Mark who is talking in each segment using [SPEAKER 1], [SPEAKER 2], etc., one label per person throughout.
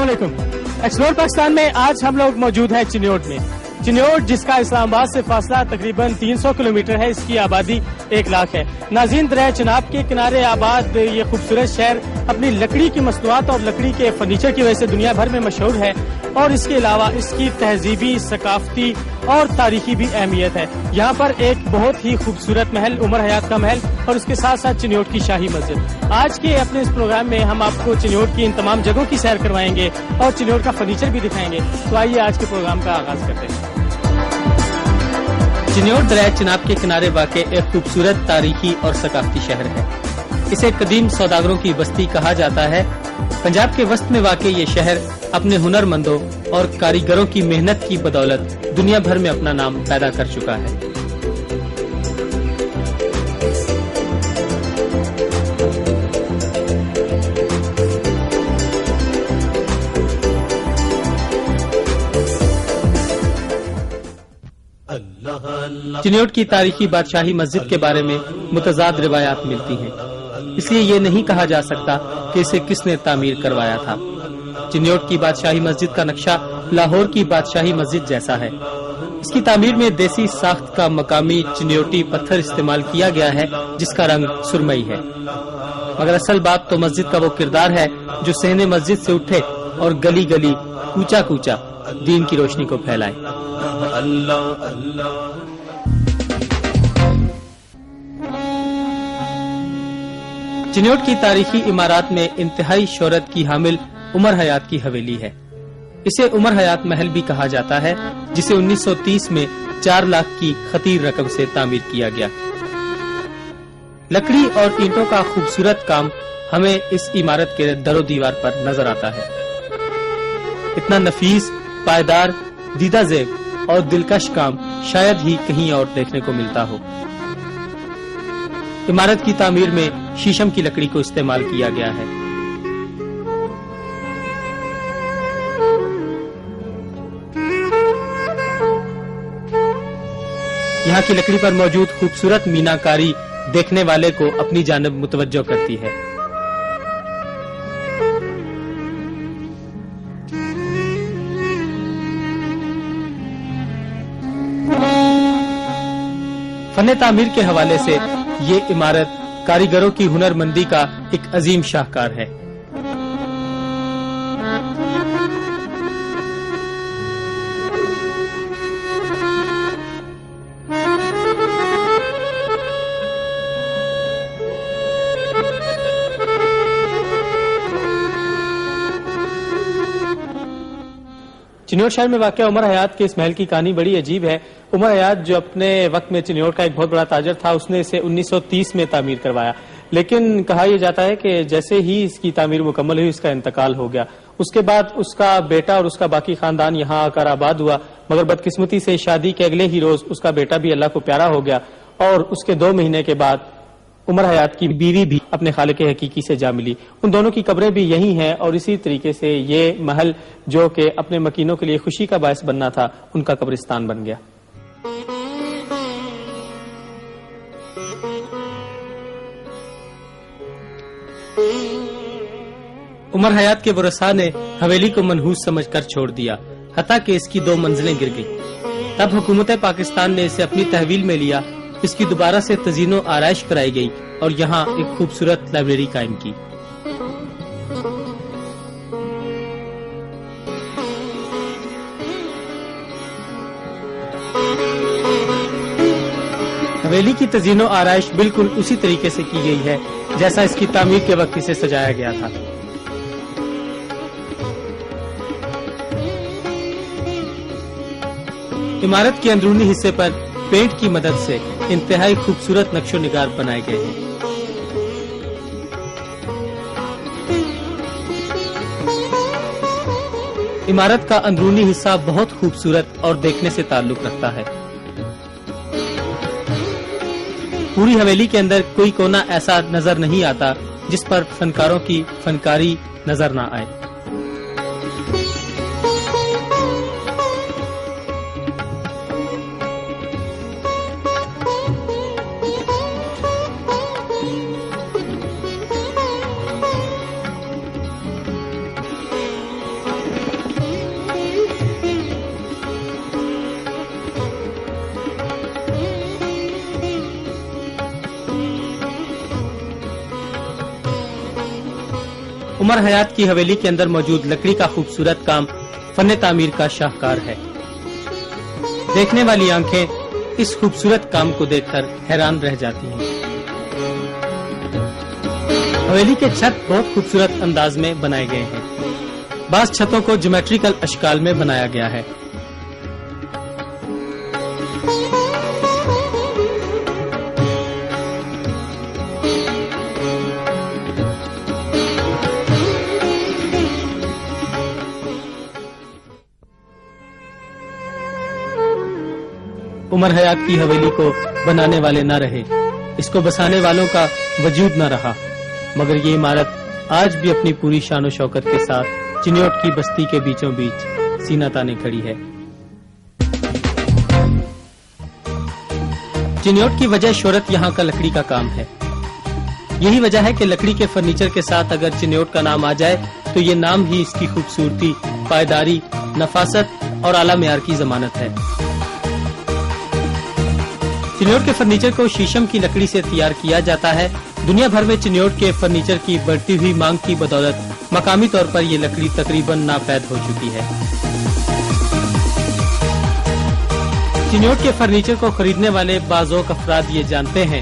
[SPEAKER 1] अस्सलाम वालेकुम। एक्सप्लोर पाकिस्तान में आज हम लोग मौजूद हैं चिन्योट में। चिन्योट जिसका इस्लामाबाद से फासला तकरीबन 300 किलोमीटर है, इसकी आबादी 1 लाख है। नाज़रीन, दरिया चिनाब के किनारे आबाद ये खूबसूरत शहर अपनी लकड़ी की मसनूआत और लकड़ी के फर्नीचर की वजह से दुनिया भर में मशहूर है, और इसके अलावा इसकी तहजीबी, सकाफती और तारीखी भी अहमियत है। यहाँ पर एक बहुत ही खूबसूरत महल, उमर हयात का महल, और उसके साथ साथ चिन्योट की शाही मस्जिद। आज के अपने इस प्रोग्राम में हम आपको चिन्योट की इन तमाम जगहों की सैर करवाएंगे और चिन्योट का फर्नीचर भी दिखाएंगे। तो आइए आज के प्रोग्राम का आगाज करते हैं। चिन्योट दरिया चिनाब के किनारे वाक़ एक खूबसूरत तारीखी और सकाफती शहर है। इसे कदीम सौदागरों की बस्ती कहा जाता है। पंजाब के वस्त में वाक़ ये शहर अपने हुनरमंदों और कारीगरों की मेहनत की बदौलत दुनिया भर में अपना नाम पैदा कर चुका है। चिन्योट की तारीखी बादशाही मस्जिद के बारे में मुतज़ाद रिवायात मिलती हैं, इसलिए ये नहीं कहा जा सकता कि इसे किसने तामीर करवाया था। चिन्योट की बादशाही मस्जिद का नक्शा लाहौर की बादशाही मस्जिद जैसा है। इसकी तामीर में देसी साख्त का मकामी चिन्योटी पत्थर इस्तेमाल किया गया है, जिसका रंग सुरमई है। मगर असल बात तो मस्जिद का वो किरदार है जो सहने मस्जिद से उठे और गली गली, कूचा कूचा दीन की रोशनी को फैलाए। चिन्योट की तारीखी इमारत में इंतहाई शोहरत की हामिल उमर हयात की हवेली है। इसे उमर हयात महल भी कहा जाता है, जिसे 1930 में 4 लाख की खतीर रकम से तामीर किया गया। लकड़ी और ईंटों का खूबसूरत काम हमें इस इमारत के दरो दीवार पर नजर आता है। इतना नफीस, पायदार, दीदा ज़ेब और दिलकश काम शायद ही कहीं और देखने को मिलता हो। इमारत की तामीर में शीशम की लकड़ी को इस्तेमाल किया गया है। यहाँ की लकड़ी पर मौजूद खूबसूरत मीनाकारी देखने वाले को अपनी जानिब मुतवज्जो करती है। फन तामीर के हवाले से ये इमारत कारीगरों की हुनरमंदी का एक अजीम शाहकार है। चिन्योट शहर में वाक़ उमर हयात के इस महल की कहानी बड़ी अजीब है। उमर हयात जो अपने वक्त में चिन्योट का एक बहुत बड़ा ताजर था, उसने इसे 1930 में तामीर करवाया, लेकिन कहा यह जाता है कि जैसे ही इसकी तामीर मुकम्मल हुई, उसका इंतकाल हो गया। उसके बाद उसका बेटा और उसका बाकी खानदान यहाँ आकर आबाद हुआ, मगर बदकिस्मती से शादी के अगले ही रोज उसका बेटा भी अल्लाह को प्यारा हो गया, और उसके 2 महीने के बाद उमर हयात की बीवी भी अपने खालिक हकीकी से जा मिली। उन दोनों की कब्रें भी यही हैं, और इसी तरीके से ये महल जो कि अपने मकीनों के लिए खुशी का बायस बनना था, उनका कब्रिस्तान बन गया। उमर हयात के वरसा ने हवेली को मनहूस समझकर छोड़ दिया, हत्ता कि इसकी 2 मंजिलें गिर गईं। तब हुकूमत पाकिस्तान ने इसे अपनी तहवील में लिया, इसकी दोबारा से तज़ीनो आराइश कराई गई और यहाँ एक खूबसूरत लाइब्रेरी कायम की। हवेली की तज़ीनो आराइश बिल्कुल उसी तरीके से की गई है जैसा इसकी तामीर के वक्त इसे सजाया गया था। इमारत के अंदरूनी हिस्से पर पेंट की मदद से इंतहाई खूबसूरत नक्शो निगार बनाए गए हैं। इमारत का अंदरूनी हिस्सा बहुत खूबसूरत और देखने से ताल्लुक रखता है। पूरी हवेली के अंदर कोई कोना ऐसा नजर नहीं आता जिस पर फनकारों की फनकारी नजर ना आए। عمر حیات کی حویلی کے اندر موجود لکڑی کا خوبصورت کام فن تعمیر کا شاہکار ہے. دیکھنے والی آنکھیں اس خوبصورت کام کو دیکھ کر حیران رہ جاتی ہیں. حویلی کے چھت بہت خوبصورت انداز میں بنائے گئے ہیں. بعض چھتوں کو جیومیٹریکل اشکال میں بنایا گیا ہے. عمر حیات کی حویلی کو بنانے والے نہ رہے، اس کو بسانے والوں کا وجود نہ رہا، مگر یہ عمارت آج بھی اپنی پوری شان و شوکت کے ساتھ چنیوٹ کی بستی کے بیچوں بیچ سینہ تانے کھڑی ہے. چنیوٹ کی وجہ شہرت یہاں کا لکڑی کا کام ہے. یہی وجہ ہے کہ لکڑی کے فرنیچر کے ساتھ اگر چنیوٹ کا نام آ جائے تو یہ نام ہی اس کی خوبصورتی، پائیداری، نفاست اور اعلیٰ معیار کی ضمانت ہے. چنیوٹ کے فرنیچر کو شیشم کی لکڑی سے تیار کیا جاتا ہے. دنیا بھر میں چنیوٹ کے فرنیچر کی بڑھتی ہوئی مانگ کی بدولت مقامی طور پر یہ لکڑی تقریباً ناپید ہو چکی ہے. چنیوٹ کے فرنیچر کو خریدنے والے بعض افراد یہ جانتے ہیں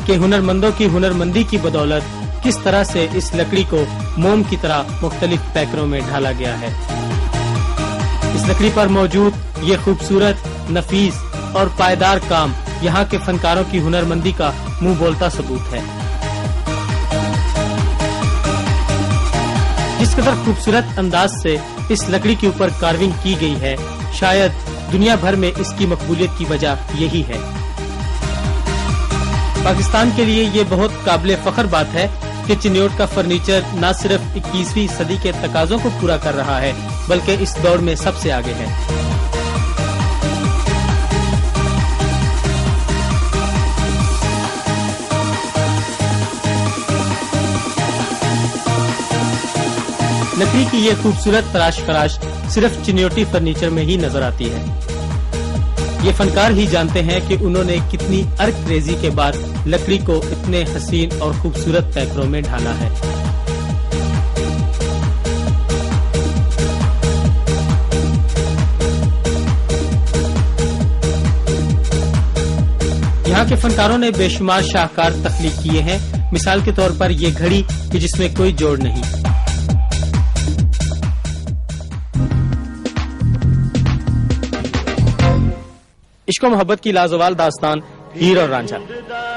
[SPEAKER 1] کہ ہنرمندوں کی ہنرمندی کی بدولت کس طرح سے اس لکڑی کو موم کی طرح مختلف پیکروں میں ڈھالا گیا ہے. اس لکڑی پر موجود یہ خوبصورت، نفیس اور پائیدار کام یہاں کے فنکاروں کی ہنرمندی کا منہ بولتا ثبوت ہے. جس قدر خوبصورت انداز سے اس لکڑی کے اوپر کارونگ کی گئی ہے، شاید دنیا بھر میں اس کی مقبولیت کی وجہ یہی ہے. پاکستان کے لیے یہ بہت قابل فخر بات ہے کہ چنیوٹ کا فرنیچر نہ صرف 21ویں صدی کے تقاضوں کو پورا کر رہا ہے بلکہ اس دور میں سب سے آگے ہے. لکڑی کی یہ خوبصورت تراش فراش صرف چنیوٹی فرنیچر میں ہی نظر آتی ہے. یہ فنکار ہی جانتے ہیں کہ انہوں نے کتنی ارک ریزی کے بعد لکڑی کو اتنے حسین اور خوبصورت پیکروں میں ڈھالا ہے. یہاں کے فنکاروں نے بے شمار شاہکار تخلیق کیے ہیں. مثال کے طور پر یہ گھڑی کہ جس میں کوئی جوڑ نہیں. عشق و محبت کی لازوال داستان ہیر اور رانجھا،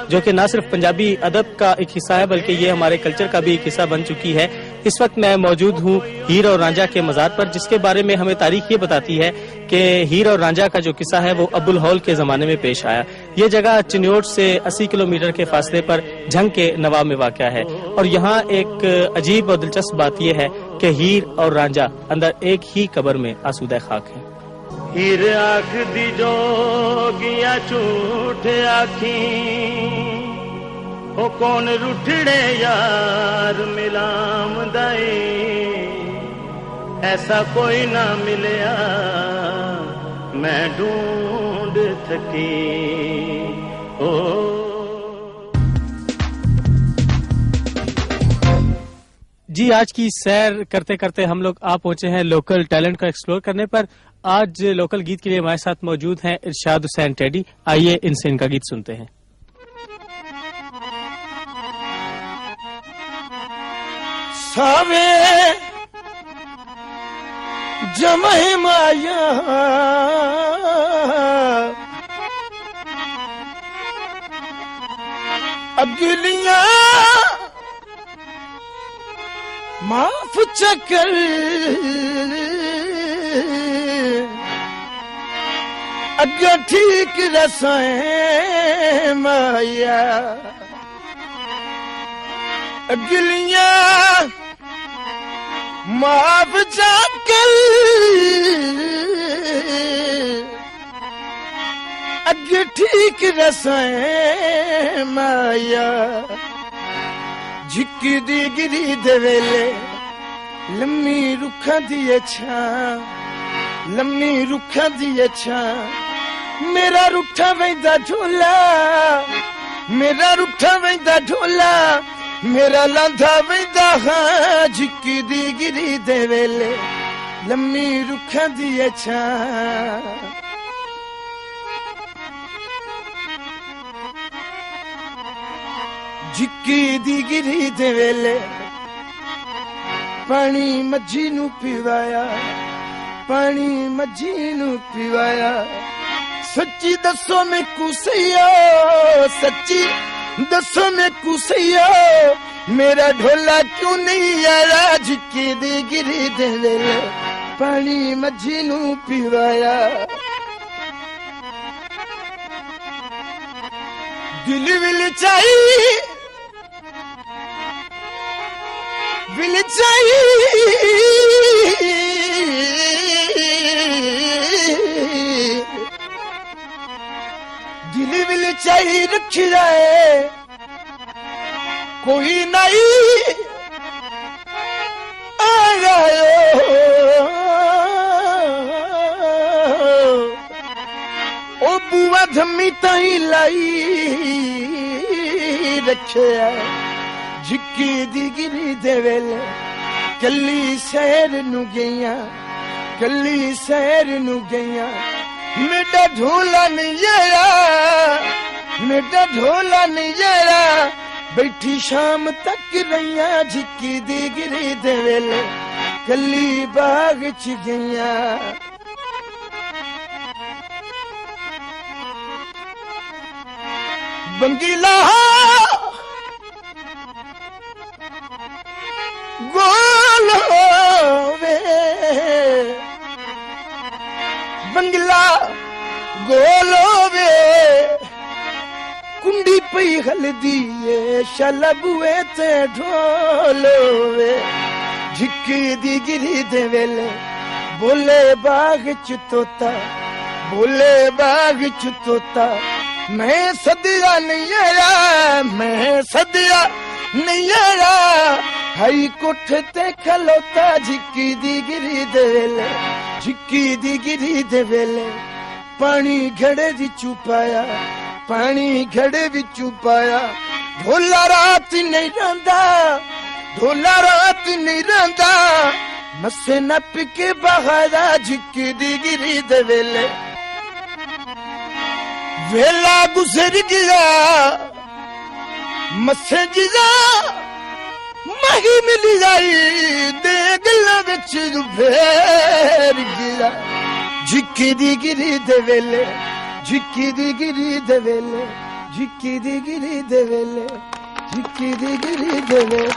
[SPEAKER 1] جو کہ نہ صرف پنجابی ادب کا ایک حصہ ہے بلکہ یہ ہمارے کلچر کا بھی ایک حصہ بن چکی ہے. اس وقت میں موجود ہوں ہیر اور رانجھا کے مزار پر، جس کے بارے میں ہمیں تاریخ یہ بتاتی ہے کہ ہیر اور رانجھا کا جو قصہ ہے وہ ابو الہول کے زمانے میں پیش آیا. یہ جگہ چنیوٹ سے 80 کلومیٹر کے فاصلے پر جھنگ کے نواب میں واقع ہے. اور یہاں ایک عجیب اور دلچسپ بات یہ ہے کہ ہیر اور رانجھا اندر ایک ہی قبر میں آسودہ خاک ہیں.
[SPEAKER 2] ہیر آکھ دی جو گیا جھوٹ آکھی، او کون روٹھڑے یار ملام دائی، ایسا کوئی نہ ملیا میں ڈھونڈ تھکی.
[SPEAKER 1] جی، آج کی سیر کرتے کرتے ہم لوگ آ پہنچے ہیں لوکل ٹیلنٹ کو ایکسپلور کرنے پر. آج لوکل گیت کے لیے ہمارے ساتھ موجود ہیں ارشاد حسین ٹیڈی. آئیے ان سے ان کا گیت سنتے ہیں.
[SPEAKER 2] ساوے جمع مایا اگلیاں معاف چکر اگا ٹھیک رسائیں مایا اگلیاں معاف چکر اگے ٹھیک رسائیں مایا جھکی دی گری دے ویلے لمی رکھاں دی چھاں لمی رکھاں دی چھاں میرا رکھا ویندا ڈھولا میرا رکھا ویندا ڈھولا ਮੇਰਾ ਲਾਂਧਾ ਵੈਂਦਾ ਹਾਂ ਝਿੱਕੀ ਦੀ ਗਿਰੀ ਦੇ ਵੇਲੇ ਲੰਮੀ ਰੁੱਖਾਂ ਦੀ ਛਾਂ ਝਿੱਕੀ ਦੀ ਗਿਰੀ ਦੇ ਵੇਲੇ ਪਾਣੀ ਮੱਝੀ ਨੂੰ ਪਿਵਾਇਆ ਪਾਣੀ ਮੱਝੀ ਨੂੰ ਪਿਵਾਇਆ ਸੱਚੀ ਦੱਸੋ ਮੈਂ ਕੁਸਈਆ ਸੱਚੀ ਦੱਸੋ ਮੈਂ ਕੁਸਈਆ ਮੇਰਾ ਢੋਲਾ ਕਿਉਂ ਨਹੀਂ ਆਇਆ ਝਿੱਕੀ ਦੀ ਗਿਰੀ ਦੇ ਵੇਲੇ ਪਾਣੀ ਮੱਝੀ ਨੂੰ ਪਿਵਾਇਆ ਦਿਲ ਵਿਲ ਚਾਈ ਵਿਲ ਚਾਈ दिल विल चाही रख जाए कोई नहीं आयो ओ बुआ धम्मी ताई लाई रखे झिक्की दी गिरी दे वेले कली शहर नू गईया कली शहर नू गईया मेरा ढोला नहीं आया मेरा ढोला नहीं आया बैठी शाम तक रहिया झिक्की दी गिरी दे वेले कली बाग च गईया बंगीला गोल वे बंगला गोलोवे कुंडी पई हल्दी शलबुए ते ढोलोवे झिक्की दी गिरी दे वेले बोले बाग च तोता बोले बाग च तोता मैं सदिया नहीं आया मैं सदिया नहीं आया हाई कोठ ते खलोता झिक्की दी गिरी दे वेले झिक्की दी गिरी दे वेले पानी घड़े दी चुपाया पानी घड़े भी चुपाया ढोला रात नहीं रंदा ढोला रात नहीं रंदा मसे नप के बहारा झिक्की दी गिरी दे वेले वेला गुजर गया मसे जिला मही मिल जाई दे गला विच फेर गया झिक्की दी गिरी दे वेले झिक्की दी गिरी दे वेले झिक्की दी गिरी दे वेले झिक्की दी गिरी दे वेले